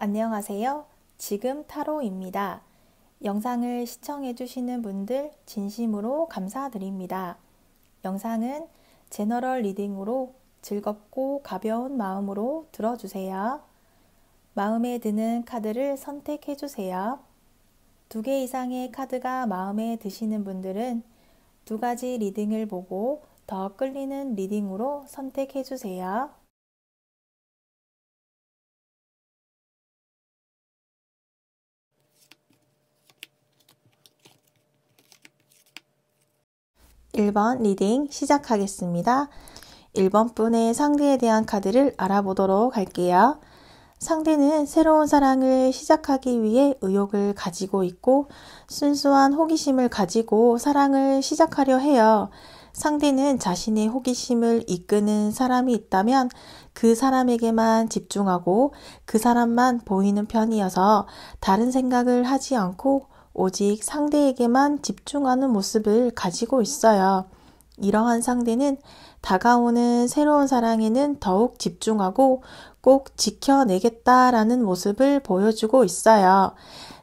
안녕하세요. 지금 타로입니다. 영상을 시청해주시는 분들 진심으로 감사드립니다. 영상은 제너럴 리딩으로 즐겁고 가벼운 마음으로 들어주세요. 마음에 드는 카드를 선택해주세요. 2개 이상의 카드가 마음에 드시는 분들은 2가지 리딩을 보고 더 끌리는 리딩으로 선택해주세요. (1번) 리딩 시작하겠습니다. 1번 분의 상대에 대한 카드를 알아보도록 할게요. 상대는 새로운 사랑을 시작하기 위해 의욕을 가지고 있고 순수한 호기심을 가지고 사랑을 시작하려 해요. 상대는 자신의 호기심을 이끄는 사람이 있다면 그 사람에게만 집중하고 그 사람만 보이는 편이어서 다른 생각을 하지 않고 오직 상대에게만 집중하는 모습을 가지고 있어요. 이러한 상대는 다가오는 새로운 사랑에는 더욱 집중하고 꼭 지켜내겠다라는 모습을 보여주고 있어요.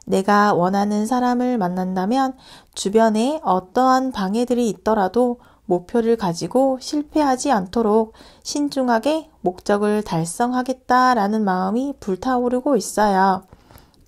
내가 원하는 사람을 만난다면 주변에 어떠한 방해들이 있더라도 목표를 가지고 실패하지 않도록 신중하게 목적을 달성하겠다라는 마음이 불타오르고 있어요.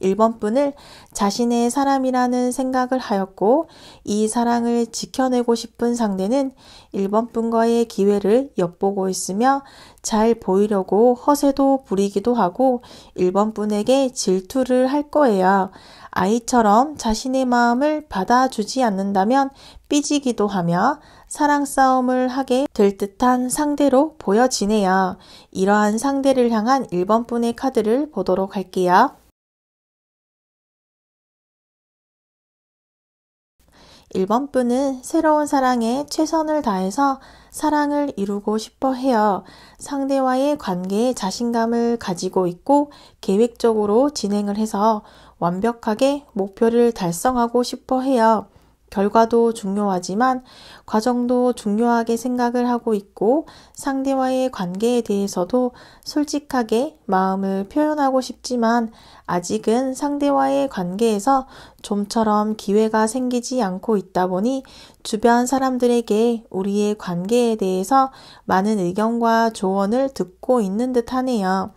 1번 분을 자신의 사람이라는 생각을 하였고 이 사랑을 지켜내고 싶은 상대는 1번 분과의 기회를 엿보고 있으며 잘 보이려고 허세도 부리기도 하고 1번 분에게 질투를 할 거예요. 아이처럼 자신의 마음을 받아주지 않는다면 삐지기도 하며 사랑 싸움을 하게 될 듯한 상대로 보여지네요. 이러한 상대를 향한 1번 분의 카드를 보도록 할게요. 1번 분은 새로운 사랑에 최선을 다해서 사랑을 이루고 싶어 해요. 상대와의 관계에 자신감을 가지고 있고 계획적으로 진행을 해서 완벽하게 목표를 달성하고 싶어 해요. 결과도 중요하지만 과정도 중요하게 생각을 하고 있고 상대와의 관계에 대해서도 솔직하게 마음을 표현하고 싶지만 아직은 상대와의 관계에서 좀처럼 기회가 생기지 않고 있다 보니 주변 사람들에게 우리의 관계에 대해서 많은 의견과 조언을 듣고 있는 듯 하네요.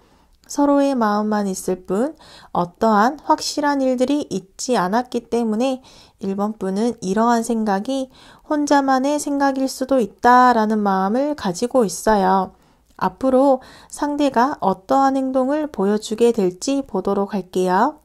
서로의 마음만 있을 뿐 어떠한 확실한 일들이 있지 않았기 때문에 1번 분은 이러한 생각이 혼자만의 생각일 수도 있다라는 마음을 가지고 있어요. 앞으로 상대가 어떠한 행동을 보여주게 될지 보도록 할게요.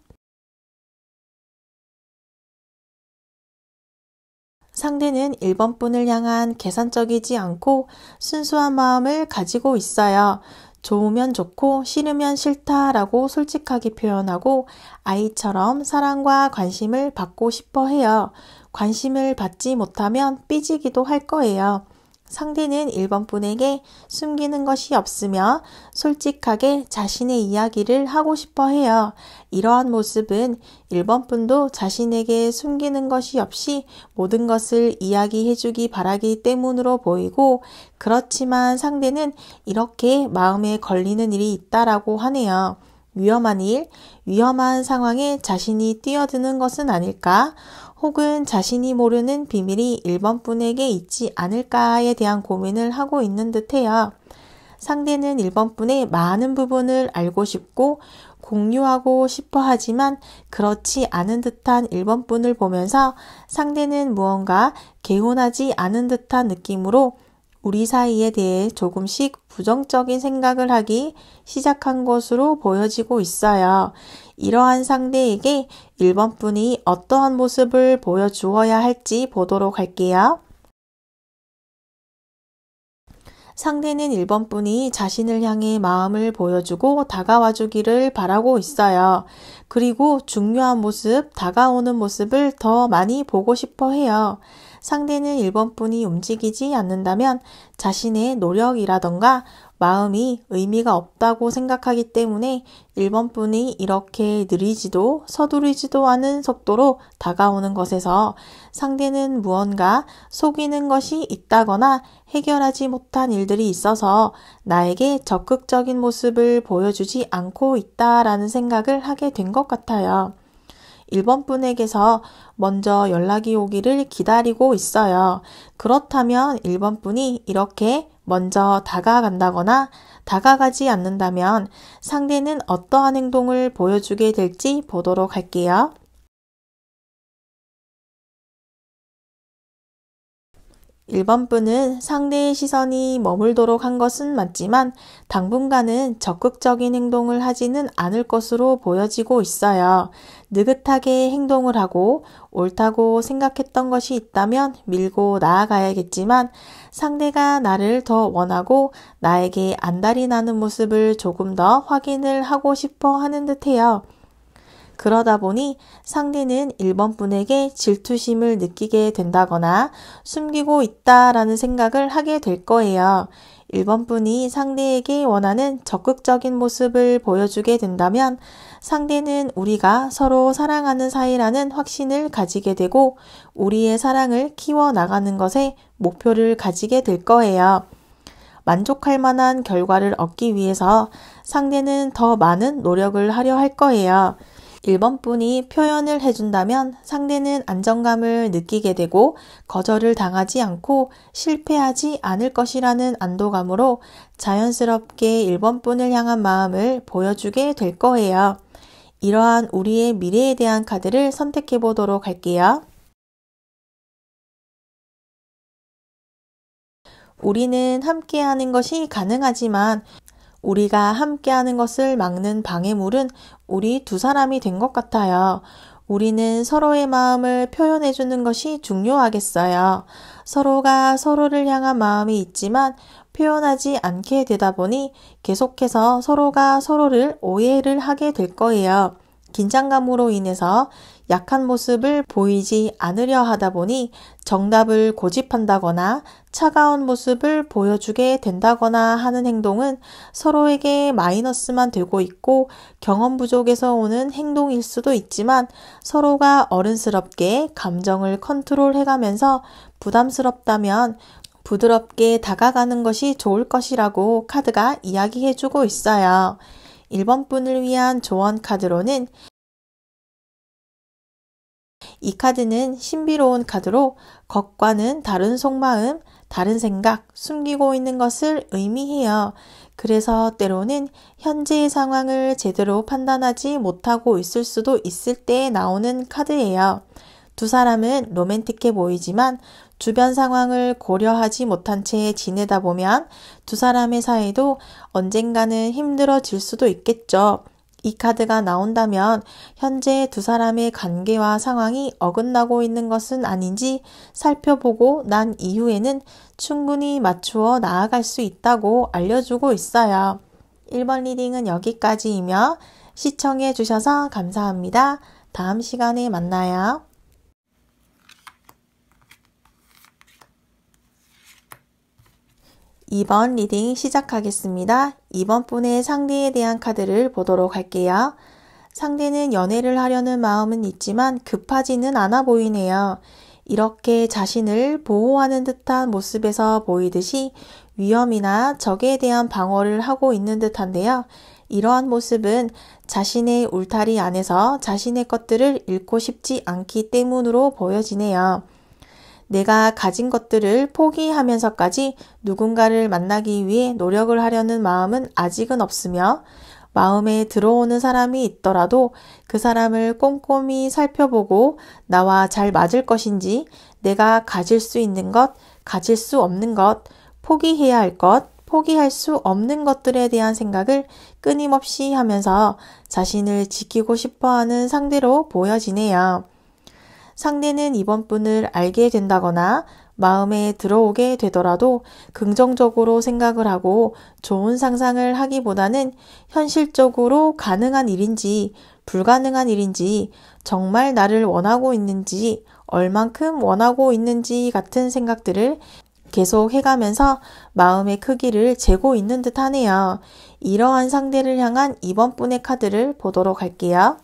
상대는 1번 분을 향한 계산적이지 않고 순수한 마음을 가지고 있어요. 좋으면 좋고 싫으면 싫다라고 솔직하게 표현하고 아이처럼 사랑과 관심을 받고 싶어 해요. 관심을 받지 못하면 삐지기도 할 거예요. 상대는 1번 분에게 숨기는 것이 없으며 솔직하게 자신의 이야기를 하고 싶어 해요. 이러한 모습은 1번 분도 자신에게 숨기는 것이 없이 모든 것을 이야기해주기 바라기 때문으로 보이고 그렇지만 상대는 이렇게 마음에 걸리는 일이 있다라고 하네요. 위험한 일, 위험한 상황에 자신이 뛰어드는 것은 아닐까? 혹은 자신이 모르는 비밀이 1번 분에게 있지 않을까에 대한 고민을 하고 있는 듯해요. 상대는 1번 분의 많은 부분을 알고 싶고 공유하고 싶어 하지만 그렇지 않은 듯한 1번 분을 보면서 상대는 무언가 개운하지 않은 듯한 느낌으로 우리 사이에 대해 조금씩 부정적인 생각을 하기 시작한 것으로 보여지고 있어요. 이러한 상대에게 1번 분이 어떠한 모습을 보여주어야 할지 보도록 할게요. 상대는 1번 분이 자신을 향해 마음을 보여주고 다가와 주기를 바라고 있어요. 그리고 중요한 모습, 다가오는 모습을 더 많이 보고 싶어 해요. 상대는 1번 분이 움직이지 않는다면 자신의 노력이라던가 마음이 의미가 없다고 생각하기 때문에 1번 분이 이렇게 느리지도 서두르지도 않은 속도로 다가오는 것에서 상대는 무언가 속이는 것이 있다거나 해결하지 못한 일들이 있어서 나에게 적극적인 모습을 보여주지 않고 있다라는 생각을 하게 된 것 같아요. 1번 분에게서 먼저 연락이 오기를 기다리고 있어요. 그렇다면 1번 분이 이렇게 먼저 다가간다거나 다가가지 않는다면 상대는 어떠한 행동을 보여주게 될지 보도록 할게요. 1번 분은 상대의 시선이 머물도록 한 것은 맞지만 당분간은 적극적인 행동을 하지는 않을 것으로 보여지고 있어요. 느긋하게 행동을 하고 옳다고 생각했던 것이 있다면 밀고 나아가야겠지만 상대가 나를 더 원하고 나에게 안달이 나는 모습을 조금 더 확인을 하고 싶어 하는 듯해요. 그러다 보니 상대는 1번 분에게 질투심을 느끼게 된다거나 숨기고 있다라는 생각을 하게 될 거예요. 1번 분이 상대에게 원하는 적극적인 모습을 보여주게 된다면 상대는 우리가 서로 사랑하는 사이라는 확신을 가지게 되고 우리의 사랑을 키워나가는 것에 목표를 가지게 될 거예요. 만족할 만한 결과를 얻기 위해서 상대는 더 많은 노력을 하려 할 거예요. 1번 분이 표현을 해준다면 상대는 안정감을 느끼게 되고 거절을 당하지 않고 실패하지 않을 것이라는 안도감으로 자연스럽게 1번 분을 향한 마음을 보여주게 될 거예요. 이러한 우리의 미래에 대한 카드를 선택해 보도록 할게요. 우리는 함께하는 것이 가능하지만 우리가 함께하는 것을 막는 방해물은 우리 두 사람이 된 것 같아요. 우리는 서로의 마음을 표현해주는 것이 중요하겠어요. 서로가 서로를 향한 마음이 있지만 표현하지 않게 되다 보니 계속해서 서로가 서로를 오해를 하게 될 거예요. 긴장감으로 인해서 약한 모습을 보이지 않으려 하다 보니 정답을 고집한다거나 차가운 모습을 보여주게 된다거나 하는 행동은 서로에게 마이너스만 되고 있고 경험 부족에서 오는 행동일 수도 있지만 서로가 어른스럽게 감정을 컨트롤해가면서 부담스럽다면 부드럽게 다가가는 것이 좋을 것이라고 카드가 이야기해주고 있어요. 1번 분을 위한 조언 카드로는 이 카드는 신비로운 카드로 겉과는 다른 속마음, 다른 생각, 숨기고 있는 것을 의미해요. 그래서 때로는 현재의 상황을 제대로 판단하지 못하고 있을 수도 있을 때 나오는 카드예요. 두 사람은 로맨틱해 보이지만 주변 상황을 고려하지 못한 채 지내다 보면 두 사람의 사이도 언젠가는 힘들어질 수도 있겠죠. 이 카드가 나온다면 현재 두 사람의 관계와 상황이 어긋나고 있는 것은 아닌지 살펴보고 난 이후에는 충분히 맞추어 나아갈 수 있다고 알려주고 있어요. 1번 리딩은 여기까지이며 시청해 주셔서 감사합니다. 다음 시간에 만나요. 2번 리딩 시작하겠습니다. 2번 분의 상대에 대한 카드를 보도록 할게요. 상대는 연애를 하려는 마음은 있지만 급하지는 않아 보이네요. 이렇게 자신을 보호하는 듯한 모습에서 보이듯이 위험이나 적에 대한 방어를 하고 있는 듯한데요. 이러한 모습은 자신의 울타리 안에서 자신의 것들을 잃고 싶지 않기 때문으로 보여지네요. 내가 가진 것들을 포기하면서까지 누군가를 만나기 위해 노력을 하려는 마음은 아직은 없으며 마음에 들어오는 사람이 있더라도 그 사람을 꼼꼼히 살펴보고 나와 잘 맞을 것인지 내가 가질 수 있는 것, 가질 수 없는 것, 포기해야 할 것, 포기할 수 없는 것들에 대한 생각을 끊임없이 하면서 자신을 지키고 싶어하는 상대로 보여지네요. 상대는 이번 분을 알게 된다거나 마음에 들어오게 되더라도 긍정적으로 생각을 하고 좋은 상상을 하기보다는 현실적으로 가능한 일인지 불가능한 일인지 정말 나를 원하고 있는지 얼만큼 원하고 있는지 같은 생각들을 계속 해가면서 마음의 크기를 재고 있는 듯 하네요. 이러한 상대를 향한 이번 분의 카드를 보도록 할게요.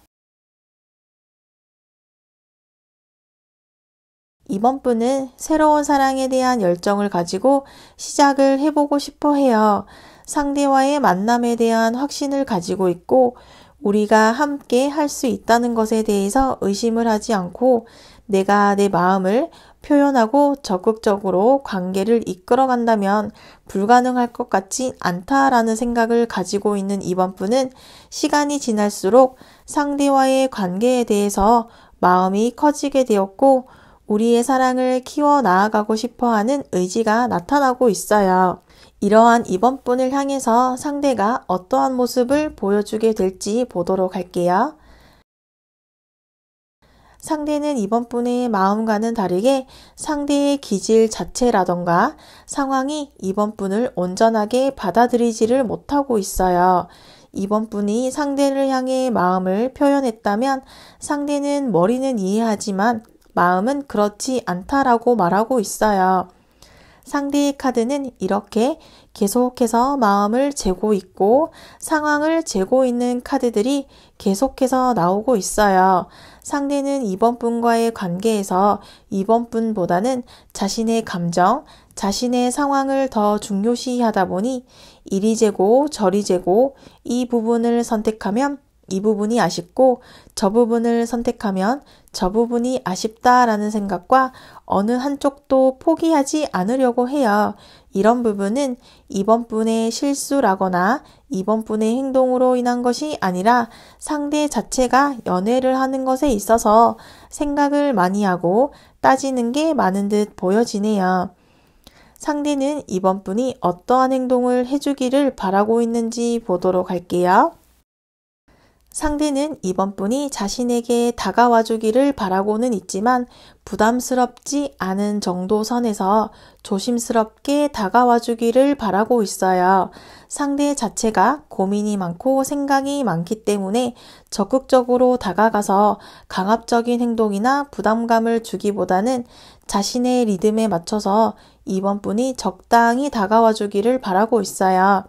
이번 분은 새로운 사랑에 대한 열정을 가지고 시작을 해보고 싶어 해요. 상대와의 만남에 대한 확신을 가지고 있고 우리가 함께 할 수 있다는 것에 대해서 의심을 하지 않고 내가 내 마음을 표현하고 적극적으로 관계를 이끌어 간다면 불가능할 것 같지 않다라는 생각을 가지고 있는 이번 분은 시간이 지날수록 상대와의 관계에 대해서 마음이 커지게 되었고 우리의 사랑을 키워 나아가고 싶어하는 의지가 나타나고 있어요. 이러한 이번 분을 향해서 상대가 어떠한 모습을 보여주게 될지 보도록 할게요. 상대는 이번 분의 마음과는 다르게 상대의 기질 자체라던가 상황이 이번 분을 온전하게 받아들이지를 못하고 있어요. 이번 분이 상대를 향해 마음을 표현했다면 상대는 머리는 이해하지만 마음은 그렇지 않다라고 말하고 있어요. 상대의 카드는 이렇게 계속해서 마음을 재고 있고 상황을 재고 있는 카드들이 계속해서 나오고 있어요. 상대는 이번 분과의 관계에서 이번 분보다는 자신의 감정, 자신의 상황을 더 중요시하다 보니 이리 재고 저리 재고 이 부분을 선택하면 이 부분이 아쉽고 저 부분을 선택하면 저 부분이 아쉽다라는 생각과 어느 한쪽도 포기하지 않으려고 해요. 이런 부분은 이번 분의 실수라거나 이번 분의 행동으로 인한 것이 아니라 상대 자체가 연애를 하는 것에 있어서 생각을 많이 하고 따지는 게 많은 듯 보여지네요. 상대는 이번 분이 어떠한 행동을 해주기를 바라고 있는지 보도록 할게요. 상대는 이번 분이 자신에게 다가와 주기를 바라고는 있지만 부담스럽지 않은 정도 선에서 조심스럽게 다가와 주기를 바라고 있어요. 상대 자체가 고민이 많고 생각이 많기 때문에 적극적으로 다가가서 강압적인 행동이나 부담감을 주기보다는 자신의 리듬에 맞춰서 이번 분이 적당히 다가와 주기를 바라고 있어요.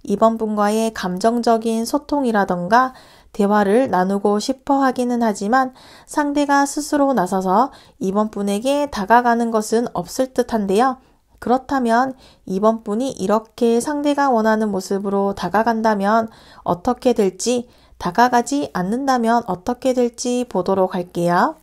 이번 분과의 감정적인 소통이라던가 대화를 나누고 싶어 하기는 하지만 상대가 스스로 나서서 이번 분에게 다가가는 것은 없을 듯한데요. 그렇다면 이번 분이 이렇게 상대가 원하는 모습으로 다가간다면 어떻게 될지, 다가가지 않는다면 어떻게 될지 보도록 할게요.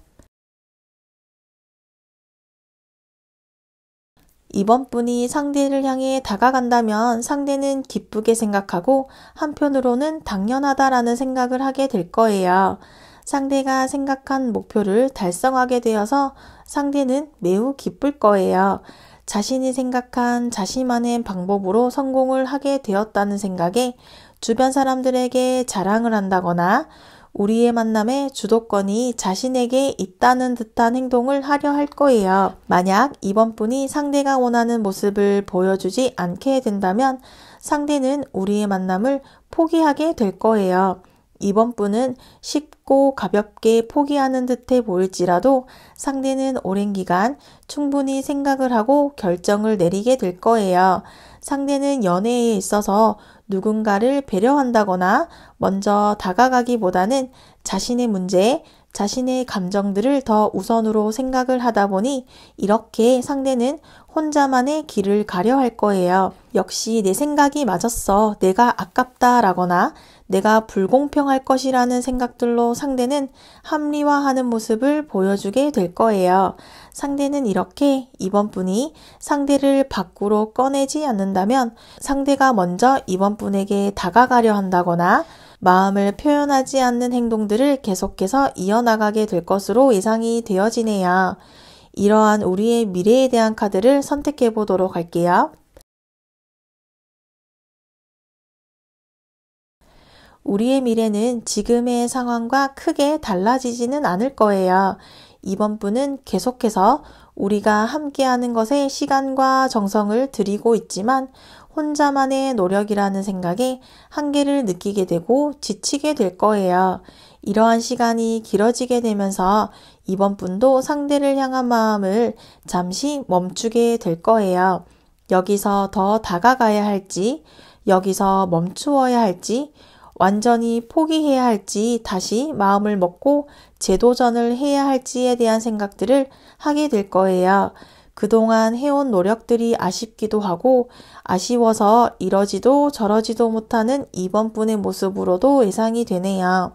이번 분이 상대를 향해 다가간다면 상대는 기쁘게 생각하고 한편으로는 당연하다라는 생각을 하게 될 거예요. 상대가 생각한 목표를 달성하게 되어서 상대는 매우 기쁠 거예요. 자신이 생각한 자신만의 방법으로 성공을 하게 되었다는 생각에 주변 사람들에게 자랑을 한다거나 우리의 만남의 주도권이 자신에게 있다는 듯한 행동을 하려 할 거예요. 만약 이번 분이 상대가 원하는 모습을 보여주지 않게 된다면 상대는 우리의 만남을 포기하게 될 거예요. 이번 분은 쉽고 가볍게 포기하는 듯해 보일지라도 상대는 오랜 기간 충분히 생각을 하고 결정을 내리게 될 거예요. 상대는 연애에 있어서 누군가를 배려한다거나 먼저 다가가기보다는 자신의 문제, 자신의 감정들을 더 우선으로 생각을 하다 보니 이렇게 상대는 혼자만의 길을 가려 할 거예요. 역시 내 생각이 맞았어. 내가 아깝다라거나 내가 불공평할 것이라는 생각들로 상대는 합리화하는 모습을 보여주게 될 거예요. 상대는 이렇게 이번 분이 상대를 밖으로 꺼내지 않는다면 상대가 먼저 이번 분에게 다가가려 한다거나 마음을 표현하지 않는 행동들을 계속해서 이어나가게 될 것으로 예상이 되어지네요. 이러한 우리의 미래에 대한 카드를 선택해 보도록 할게요. 우리의 미래는 지금의 상황과 크게 달라지지는 않을 거예요. 이번 분은 계속해서 우리가 함께하는 것에 시간과 정성을 들이고 있지만 혼자만의 노력이라는 생각에 한계를 느끼게 되고 지치게 될 거예요. 이러한 시간이 길어지게 되면서 이번 분도 상대를 향한 마음을 잠시 멈추게 될 거예요. 여기서 더 다가가야 할지, 여기서 멈추어야 할지, 완전히 포기해야 할지, 다시 마음을 먹고 재도전을 해야 할지에 대한 생각들을 하게 될 거예요. 그동안 해온 노력들이 아쉽기도 하고 아쉬워서 이러지도 저러지도 못하는 이번 분의 모습으로도 예상이 되네요.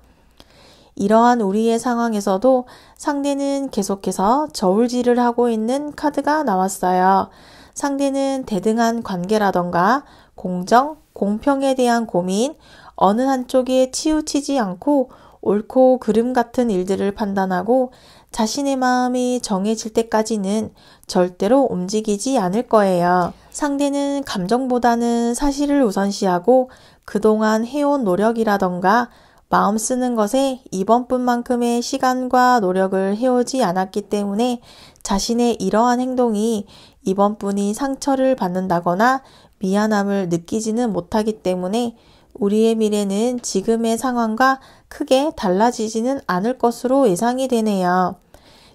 이러한 우리의 상황에서도 상대는 계속해서 저울질을 하고 있는 카드가 나왔어요. 상대는 대등한 관계라던가 공정, 공평에 대한 고민, 어느 한쪽에 치우치지 않고 옳고 그름 같은 일들을 판단하고 자신의 마음이 정해질 때까지는 절대로 움직이지 않을 거예요. 상대는 감정보다는 사실을 우선시하고 그동안 해온 노력이라던가 마음 쓰는 것에 이번 분만큼의 시간과 노력을 해오지 않았기 때문에 자신의 이러한 행동이 이번 분이 상처를 받는다거나 미안함을 느끼지는 못하기 때문에 우리의 미래는 지금의 상황과 크게 달라지지는 않을 것으로 예상이 되네요.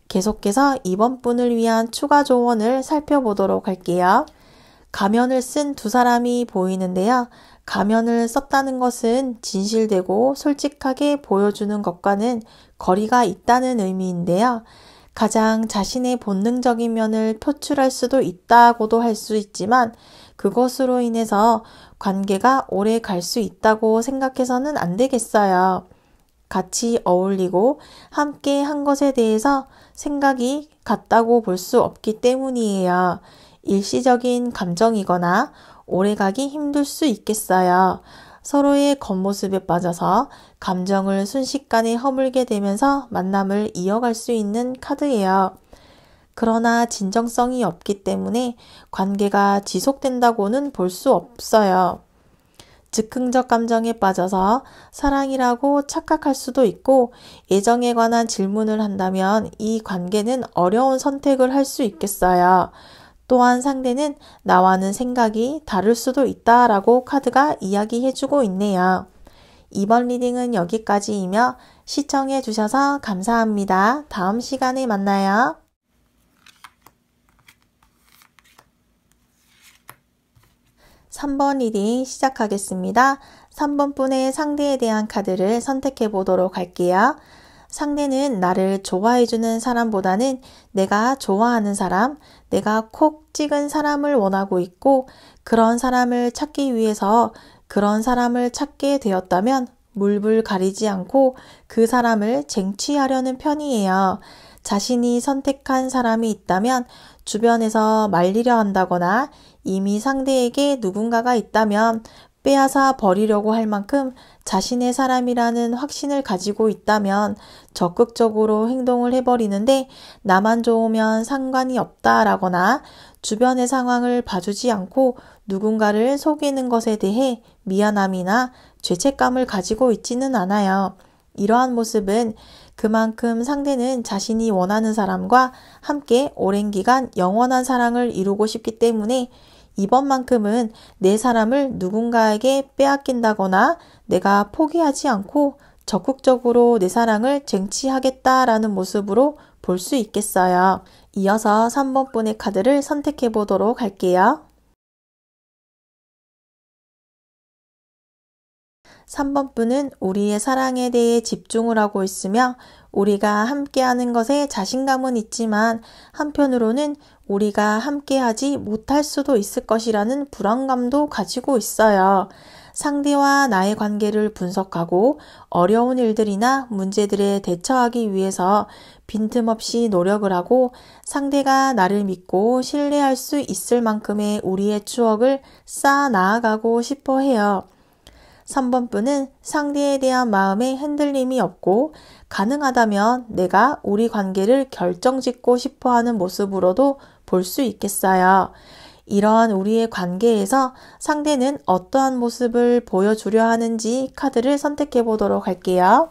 계속해서 이번 분을 위한 추가 조언을 살펴보도록 할게요. 가면을 쓴 두 사람이 보이는데요. 가면을 썼다는 것은 진실되고 솔직하게 보여주는 것과는 거리가 있다는 의미인데요. 가장 자신의 본능적인 면을 표출할 수도 있다고도 할 수 있지만 그것으로 인해서 관계가 오래 갈 수 있다고 생각해서는 안 되겠어요. 같이 어울리고 함께 한 것에 대해서 생각이 같다고 볼 수 없기 때문이에요. 일시적인 감정이거나 오래가기 힘들 수 있겠어요. 서로의 겉모습에 빠져서 감정을 순식간에 허물게 되면서 만남을 이어갈 수 있는 카드예요. 그러나 진정성이 없기 때문에 관계가 지속된다고는 볼 수 없어요. 즉흥적 감정에 빠져서 사랑이라고 착각할 수도 있고 애정에 관한 질문을 한다면 이 관계는 어려운 선택을 할 수 있겠어요. 또한 상대는 나와는 생각이 다를 수도 있다라고 카드가 이야기해주고 있네요. 이번 리딩은 여기까지이며 시청해 주셔서 감사합니다. 다음 시간에 만나요. 3번 리딩 시작하겠습니다. 3번 분의 상대에 대한 카드를 선택해 보도록 할게요. 상대는 나를 좋아해주는 사람보다는 내가 좋아하는 사람, 내가 콕 찍은 사람을 원하고 있고 그런 사람을 찾기 위해서 그런 사람을 찾게 되었다면 물불 가리지 않고 그 사람을 쟁취하려는 편이에요. 자신이 선택한 사람이 있다면 주변에서 말리려 한다거나 이미 상대에게 누군가가 있다면 빼앗아 버리려고 할 만큼 자신의 사람이라는 확신을 가지고 있다면 적극적으로 행동을 해버리는데 나만 좋으면 상관이 없다라거나 주변의 상황을 봐주지 않고 누군가를 속이는 것에 대해 미안함이나 죄책감을 가지고 있지는 않아요. 이러한 모습은 그만큼 상대는 자신이 원하는 사람과 함께 오랜 기간 영원한 사랑을 이루고 싶기 때문에 이번만큼은 내 사람을 누군가에게 빼앗긴다거나 내가 포기하지 않고 적극적으로 내 사랑을 쟁취하겠다라는 모습으로 볼 수 있겠어요. 이어서 3번 분의 카드를 선택해 보도록 할게요. 3번 분은 우리의 사랑에 대해 집중을 하고 있으며 우리가 함께하는 것에 자신감은 있지만 한편으로는 우리가 함께하지 못할 수도 있을 것이라는 불안감도 가지고 있어요. 상대와 나의 관계를 분석하고 어려운 일들이나 문제들에 대처하기 위해서 빈틈없이 노력을 하고 상대가 나를 믿고 신뢰할 수 있을 만큼의 우리의 추억을 쌓아 나아가고 싶어 해요. 3번 분은 상대에 대한 마음에 흔들림이 없고 가능하다면 내가 우리 관계를 결정짓고 싶어하는 모습으로도 볼 수 있겠어요. 이러한 우리의 관계에서 상대는 어떠한 모습을 보여주려 하는지 카드를 선택해 보도록 할게요.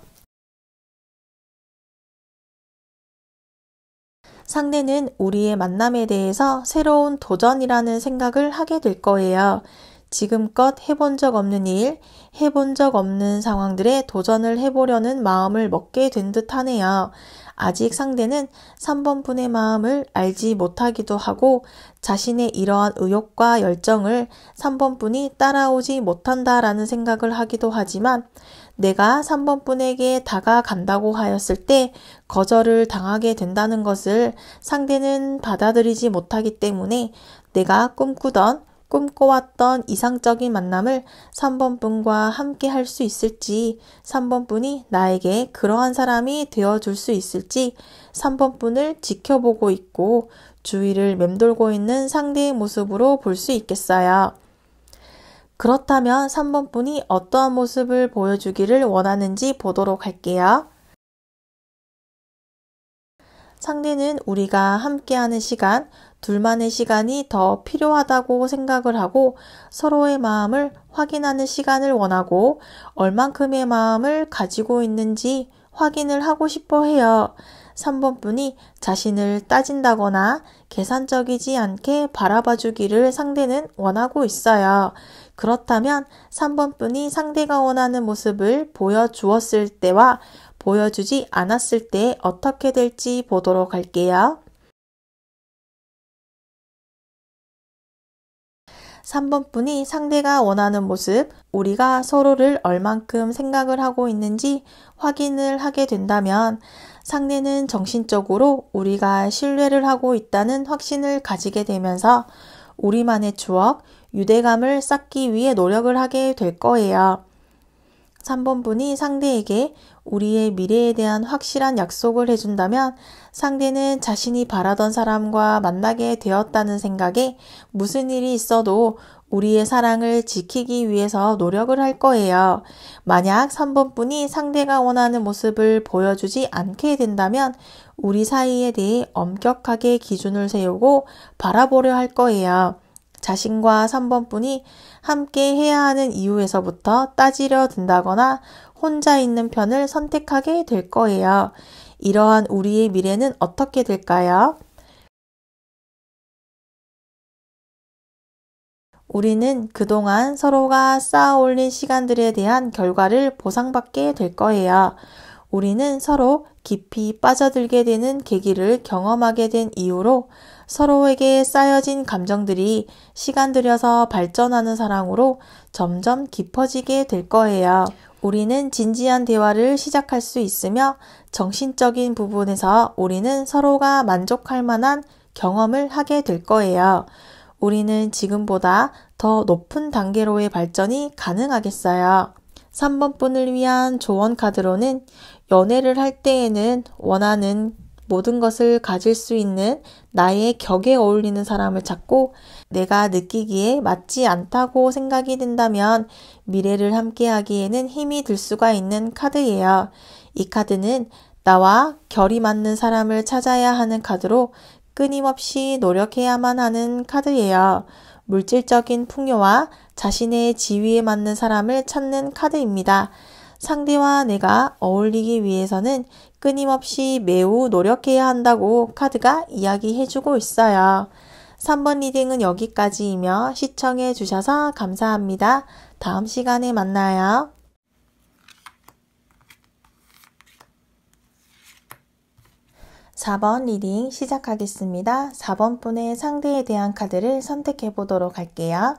상대는 우리의 만남에 대해서 새로운 도전이라는 생각을 하게 될 거예요. 지금껏 해본 적 없는 일, 해본 적 없는 상황들에 도전을 해보려는 마음을 먹게 된 듯 하네요. 아직 상대는 3번 분의 마음을 알지 못하기도 하고 자신의 이러한 의욕과 열정을 3번 분이 따라오지 못한다라는 생각을 하기도 하지만 내가 3번 분에게 다가간다고 하였을 때 거절을 당하게 된다는 것을 상대는 받아들이지 못하기 때문에 내가 꿈꿔왔던 이상적인 만남을 3번 분과 함께 할 수 있을지, 3번 분이 나에게 그러한 사람이 되어줄 수 있을지 3번 분을 지켜보고 있고 주위를 맴돌고 있는 상대의 모습으로 볼 수 있겠어요. 그렇다면 3번 분이 어떠한 모습을 보여주기를 원하는지 보도록 할게요. 상대는 우리가 함께하는 시간, 둘만의 시간이 더 필요하다고 생각을 하고 서로의 마음을 확인하는 시간을 원하고 얼만큼의 마음을 가지고 있는지 확인을 하고 싶어 해요. 3번 분이 자신을 따진다거나 계산적이지 않게 바라봐 주기를 상대는 원하고 있어요. 그렇다면 3번 분이 상대가 원하는 모습을 보여주었을 때와 보여주지 않았을 때 어떻게 될지 보도록 할게요. 3번 분이 상대가 원하는 모습, 우리가 서로를 얼만큼 생각을 하고 있는지 확인을 하게 된다면 상대는 정신적으로 우리가 신뢰를 하고 있다는 확신을 가지게 되면서 우리만의 추억, 유대감을 쌓기 위해 노력을 하게 될 거예요. 3번 분이 상대에게 우리의 미래에 대한 확실한 약속을 해준다면 상대는 자신이 바라던 사람과 만나게 되었다는 생각에 무슨 일이 있어도 우리의 사랑을 지키기 위해서 노력을 할 거예요. 만약 3번 분이 상대가 원하는 모습을 보여주지 않게 된다면 우리 사이에 대해 엄격하게 기준을 세우고 바라보려 할 거예요. 자신과 3번 분이 함께 해야 하는 이유에서부터 따지려 든다거나 혼자 있는 편을 선택하게 될 거예요. 이러한 우리의 미래는 어떻게 될까요? 우리는 그동안 서로가 쌓아 올린 시간들에 대한 결과를 보상받게 될 거예요. 우리는 서로 깊이 빠져들게 되는 계기를 경험하게 된 이후로 서로에게 쌓여진 감정들이 시간 들여서 발전하는 사랑으로 점점 깊어지게 될 거예요. 우리는 진지한 대화를 시작할 수 있으며 정신적인 부분에서 우리는 서로가 만족할 만한 경험을 하게 될 거예요. 우리는 지금보다 더 높은 단계로의 발전이 가능하겠어요. 3번 분을 위한 조언 카드로는 연애를 할 때에는 원하는 모든 것을 가질 수 있는 나의 격에 어울리는 사람을 찾고 내가 느끼기에 맞지 않다고 생각이 든다면 미래를 함께 하기에는 힘이 들 수가 있는 카드예요. 이 카드는 나와 결이 맞는 사람을 찾아야 하는 카드로 끊임없이 노력해야만 하는 카드예요. 물질적인 풍요와 자신의 지위에 맞는 사람을 찾는 카드입니다. 상대와 내가 어울리기 위해서는 끊임없이 매우 노력해야 한다고 카드가 이야기해주고 있어요. 3번 리딩은 여기까지이며 시청해 주셔서 감사합니다. 다음 시간에 만나요. 4번 리딩 시작하겠습니다. 4번 분의 상대에 대한 카드를 선택해 보도록 할게요.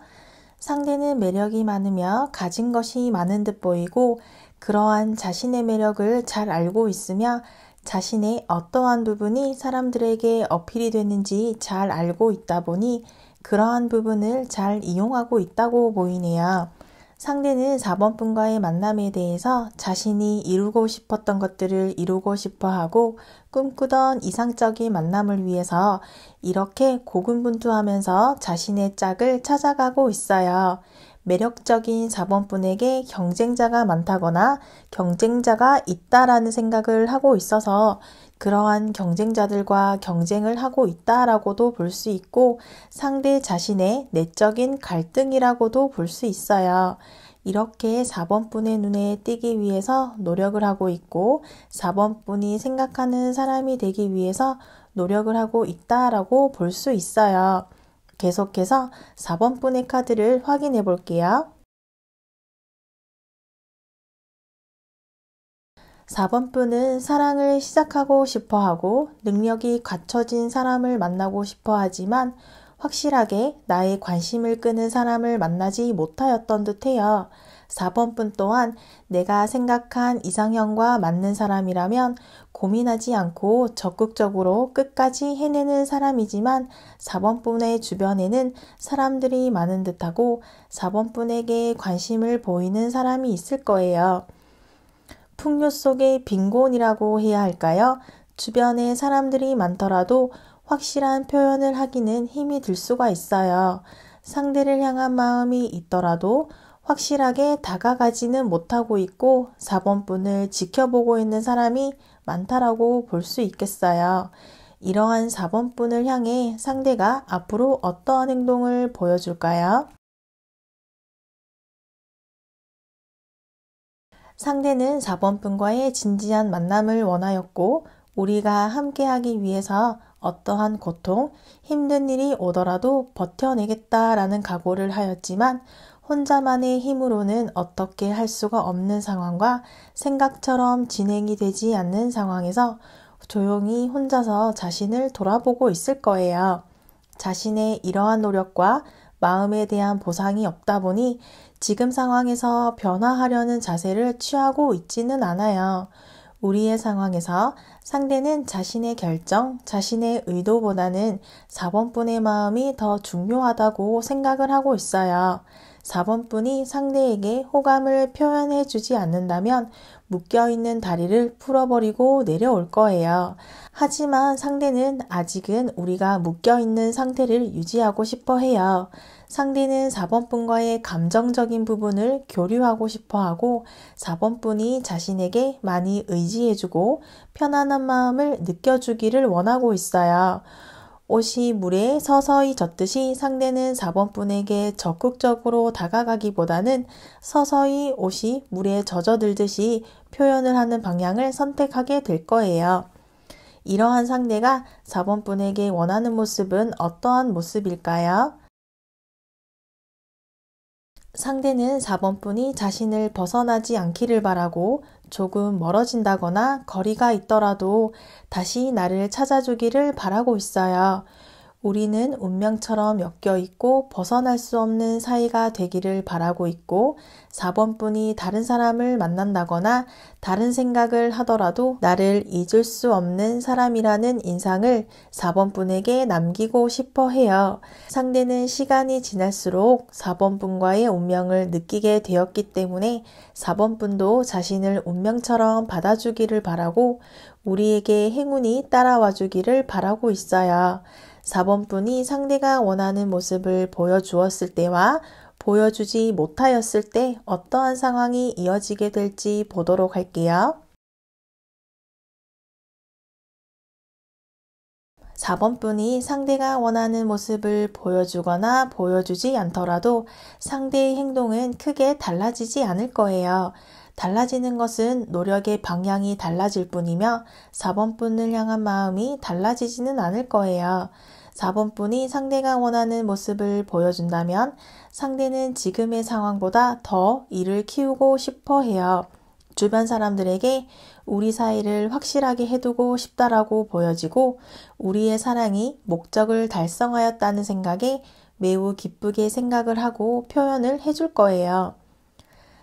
상대는 매력이 많으며 가진 것이 많은 듯 보이고 그러한 자신의 매력을 잘 알고 있으며 자신의 어떠한 부분이 사람들에게 어필이 되는지 잘 알고 있다 보니 그러한 부분을 잘 이용하고 있다고 보이네요. 상대는 4번 분과의 만남에 대해서 자신이 이루고 싶었던 것들을 이루고 싶어 하고 꿈꾸던 이상적인 만남을 위해서 이렇게 고군분투하면서 자신의 짝을 찾아가고 있어요. 매력적인 4번 분에게 경쟁자가 많다거나 경쟁자가 있다라는 생각을 하고 있어서 그러한 경쟁자들과 경쟁을 하고 있다라고도 볼 수 있고 상대 자신의 내적인 갈등이라고도 볼 수 있어요. 이렇게 4번 분의 눈에 띄기 위해서 노력을 하고 있고 4번 분이 생각하는 사람이 되기 위해서 노력을 하고 있다라고 볼 수 있어요. 계속해서 4번분의 카드를 확인해 볼게요. 4번분은 사랑을 시작하고 싶어 하고 능력이 갖춰진 사람을 만나고 싶어 하지만 확실하게 나의 관심을 끄는 사람을 만나지 못하였던 듯해요. 4번분 또한 내가 생각한 이상형과 맞는 사람이라면 고민하지 않고 적극적으로 끝까지 해내는 사람이지만 4번분의 주변에는 사람들이 많은 듯하고 4번분에게 관심을 보이는 사람이 있을 거예요. 풍요 속의 빈곤이라고 해야 할까요? 주변에 사람들이 많더라도 확실한 표현을 하기는 힘이 들 수가 있어요. 상대를 향한 마음이 있더라도 확실하게 다가가지는 못하고 있고 4번분을 지켜보고 있는 사람이 많다라고 볼 수 있겠어요. 이러한 4번분을 향해 상대가 앞으로 어떠한 행동을 보여줄까요? 상대는 4번분과의 진지한 만남을 원하였고 우리가 함께하기 위해서 어떠한 고통, 힘든 일이 오더라도 버텨내겠다라는 각오를 하였지만 혼자만의 힘으로는 어떻게 할 수가 없는 상황과 생각처럼 진행이 되지 않는 상황에서 조용히 혼자서 자신을 돌아보고 있을 거예요. 자신의 이러한 노력과 마음에 대한 보상이 없다 보니 지금 상황에서 변화하려는 자세를 취하고 있지는 않아요. 우리의 상황에서 상대는 자신의 결정, 자신의 의도보다는 4번분의 마음이 더 중요하다고 생각을 하고 있어요. 4번분이 상대에게 호감을 표현해 주지 않는다면 묶여있는 다리를 풀어버리고 내려올 거예요. 하지만 상대는 아직은 우리가 묶여있는 상태를 유지하고 싶어 해요. 상대는 4번분과의 감정적인 부분을 교류하고 싶어 하고 4번분이 자신에게 많이 의지해주고 편안한 마음을 느껴주기를 원하고 있어요. 옷이 물에 서서히 젖듯이 상대는 4번분에게 적극적으로 다가가기보다는 서서히 옷이 물에 젖어들듯이 표현을 하는 방향을 선택하게 될 거예요. 이러한 상대가 4번분에게 원하는 모습은 어떠한 모습일까요? 상대는 4번분이 자신을 벗어나지 않기를 바라고 조금 멀어진다거나 거리가 있더라도 다시 나를 찾아주기를 바라고 있어요. 우리는 운명처럼 엮여 있고 벗어날 수 없는 사이가 되기를 바라고 있고 4번분이 다른 사람을 만난다거나 다른 생각을 하더라도 나를 잊을 수 없는 사람이라는 인상을 4번분에게 남기고 싶어 해요. 상대는 시간이 지날수록 4번분과의 운명을 느끼게 되었기 때문에 4번분도 자신을 운명처럼 받아주기를 바라고 우리에게 행운이 따라와 주기를 바라고 있어요. 4번분이 상대가 원하는 모습을 보여주었을 때와 보여주지 못하였을 때 어떠한 상황이 이어지게 될지 보도록 할게요. 4번분이 상대가 원하는 모습을 보여주거나 보여주지 않더라도 상대의 행동은 크게 달라지지 않을 거예요. 달라지는 것은 노력의 방향이 달라질 뿐이며 4번분을 향한 마음이 달라지지는 않을 거예요. 4번분이 상대가 원하는 모습을 보여준다면 상대는 지금의 상황보다 더 일을 키우고 싶어 해요. 주변 사람들에게 우리 사이를 확실하게 해두고 싶다라고 보여지고 우리의 사랑이 목적을 달성하였다는 생각에 매우 기쁘게 생각을 하고 표현을 해줄 거예요.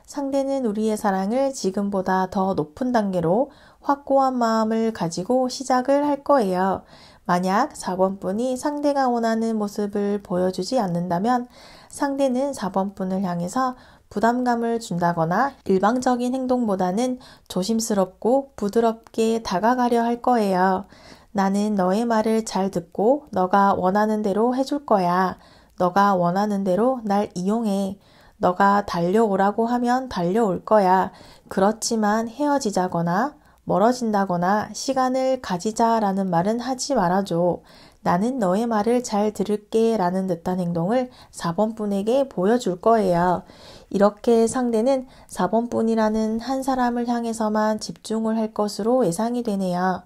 상대는 우리의 사랑을 지금보다 더 높은 단계로 확고한 마음을 가지고 시작을 할 거예요. 만약 4번분이 상대가 원하는 모습을 보여주지 않는다면 상대는 4번분을 향해서 부담감을 준다거나 일방적인 행동보다는 조심스럽고 부드럽게 다가가려 할 거예요. 나는 너의 말을 잘 듣고 너가 원하는 대로 해줄 거야. 너가 원하는 대로 날 이용해. 너가 달려오라고 하면 달려올 거야. 그렇지만 헤어지자거나 멀어진다거나 시간을 가지자라는 말은 하지 말아줘. 나는 너의 말을 잘 들을게 라는 듯한 행동을 4번분에게 보여줄 거예요. 이렇게 상대는 4번분이라는 한 사람을 향해서만 집중을 할 것으로 예상이 되네요.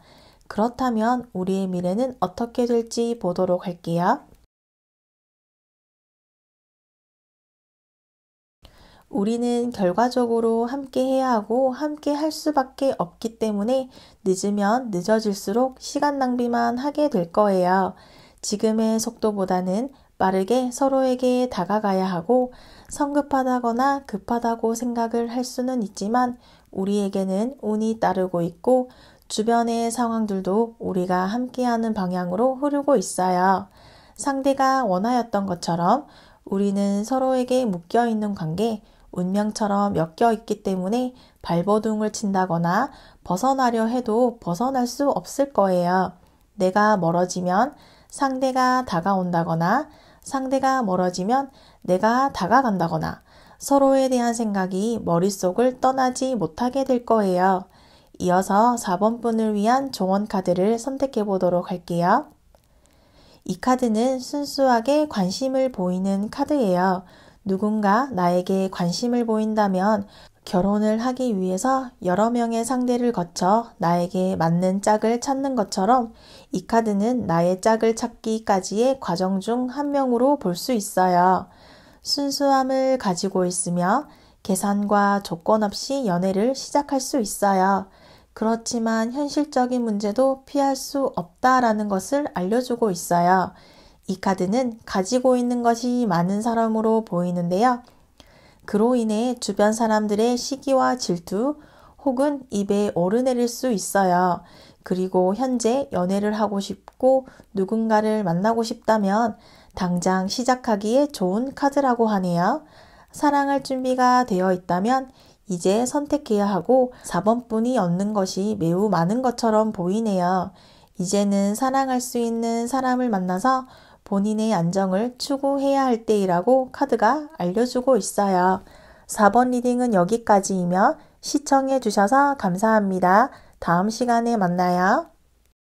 그렇다면 우리의 미래는 어떻게 될지 보도록 할게요. 우리는 결과적으로 함께 해야 하고 함께 할 수밖에 없기 때문에 늦으면 늦어질수록 시간 낭비만 하게 될 거예요. 지금의 속도보다는 빠르게 서로에게 다가가야 하고 성급하다거나 급하다고 생각을 할 수는 있지만 우리에게는 운이 따르고 있고 주변의 상황들도 우리가 함께하는 방향으로 흐르고 있어요. 상대가 원하였던 것처럼 우리는 서로에게 묶여있는 관계, 운명처럼 엮여 있기 때문에 발버둥을 친다거나 벗어나려 해도 벗어날 수 없을 거예요. 내가 멀어지면 상대가 다가온다거나 상대가 멀어지면 내가 다가간다거나 서로에 대한 생각이 머릿속을 떠나지 못하게 될 거예요. 이어서 4번 분을 위한 조언 카드를 선택해 보도록 할게요. 이 카드는 순수하게 관심을 보이는 카드예요. 누군가 나에게 관심을 보인다면 결혼을 하기 위해서 여러 명의 상대를 거쳐 나에게 맞는 짝을 찾는 것처럼 이 카드는 나의 짝을 찾기까지의 과정 중 한 명으로 볼 수 있어요. 순수함을 가지고 있으며 계산과 조건 없이 연애를 시작할 수 있어요. 그렇지만 현실적인 문제도 피할 수 없다라는 것을 알려주고 있어요. 이 카드는 가지고 있는 것이 많은 사람으로 보이는데요. 그로 인해 주변 사람들의 시기와 질투 혹은 입에 오르내릴 수 있어요. 그리고 현재 연애를 하고 싶고 누군가를 만나고 싶다면 당장 시작하기에 좋은 카드라고 하네요. 사랑할 준비가 되어 있다면 이제 선택해야 하고 4번 분이 얻는 것이 매우 많은 것처럼 보이네요. 이제는 사랑할 수 있는 사람을 만나서 본인의 안정을 추구해야 할 때이라고 카드가 알려주고 있어요. 4번 리딩은 여기까지이며 시청해 주셔서 감사합니다. 다음 시간에 만나요.